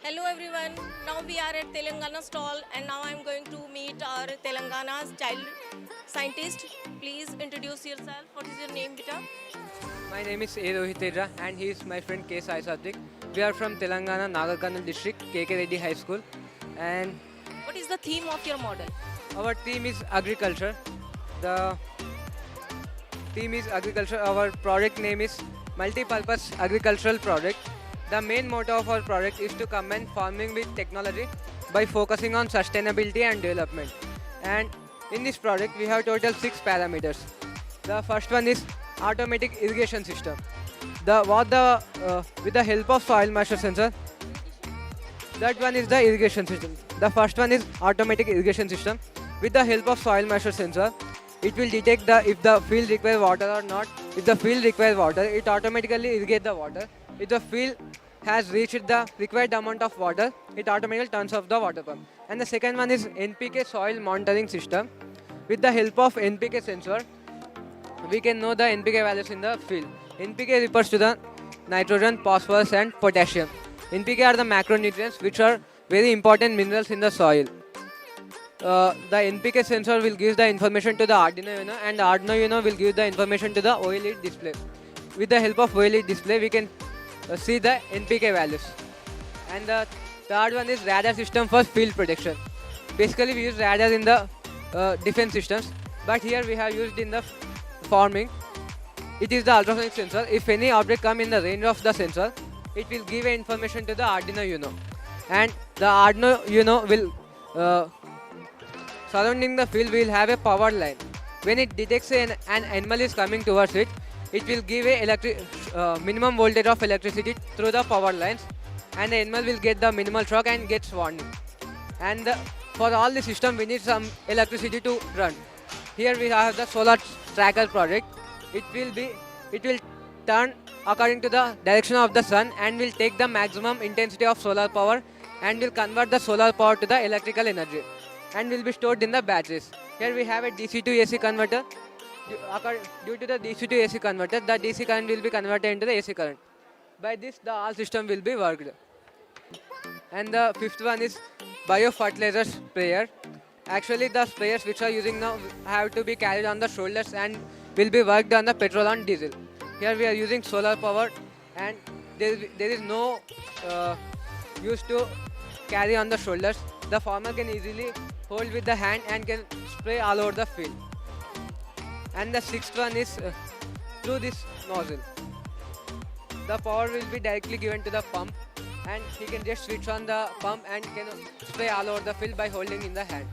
Hello everyone. Now we are at Telangana stall and now I am going to meet our Telangana's child scientist. Please introduce yourself. What is your name, beta? My name is A. Rohitendra and he is my friend K. Sai Satvik. We are from Telangana, Nagarkarnal district, KK Reddy High School, and What is the theme of your model? our theme is agriculture. The theme is agriculture. Our product name is multi-purpose agricultural product. The main motto of our product is to combine farming with technology by focusing on sustainability and development. And in this product, we have total 6 parameters. The first one is automatic irrigation system. With the help of soil moisture sensor, that one is the irrigation system. The first one is automatic irrigation system. With the help of soil moisture sensor, it will detect if the field requires water or not. If the field requires water, it automatically irrigates the water. If the field has reached the required amount of water, it automatically turns off the water pump. And the second one is NPK soil monitoring system. With the help of NPK sensor, we can know the NPK values in the field. NPK refers to the nitrogen, phosphorus and potassium. NPK are the macronutrients which are very important minerals in the soil. The NPK sensor will give the information to the Arduino Uno and the Arduino Uno will give the information to the OLED display. With the help of OLED display, we can see the NPK values. And the third one is radar system for field protection. Basically, we use radar in the defense systems, but here we have used in the farming. It is the ultrasonic sensor. If any object come in the range of the sensor, it will give information to the Arduino Uno. And the Arduino Uno will surrounding the field will have a power line. When it detects an animal is coming towards it, it will give a minimum voltage of electricity through the power lines, and the animal will get the minimal shock and gets warning. And for all the system, we need some electricity to run. Here we have the solar tracker project. It will turn according to the direction of the sun and will take the maximum intensity of solar power and will convert the solar power to the electrical energy and will be stored in the batteries. Here we have a DC to AC converter. Due to the DC to AC converter, the DC current will be converted into the AC current. By this, the all system will be worked. And the fifth one is biofertilizer sprayer. Actually, the sprayers which are using now have to be carried on the shoulders and will be worked on the petrol and diesel. Here we are using solar power and there is no use to carry on the shoulders. The farmer can easily hold with the hand and can spray all over the field. And the sixth one is through this nozzle. The power will be directly given to the pump and he can just switch on the pump and can spray all over the field by holding in the hand.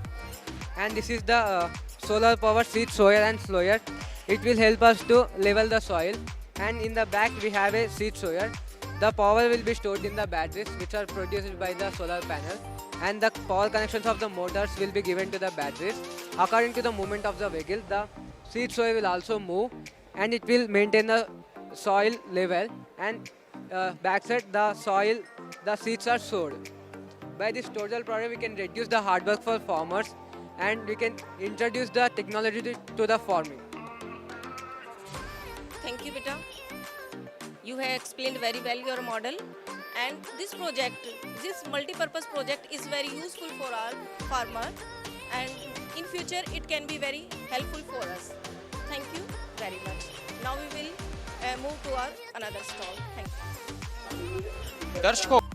And this is the solar power seed sower and slower. It will help us to level the soil. And in the back we have a seed sower. The power will be stored in the batteries which are produced by the solar panel, and the power connections of the motors will be given to the batteries. According to the movement of the vehicle, the seed soil will also move and it will maintain the soil level, and backside the seeds are sowed. By this total product, we can reduce the hard work for farmers and we can introduce the technology to the farming. Thank you, beta. You have explained very well your model, and this multi-purpose project is very useful for our farmer, and in future it can be very helpful for us. Thank you very much. Now we will move to our another stall. Thank you. दर्शकों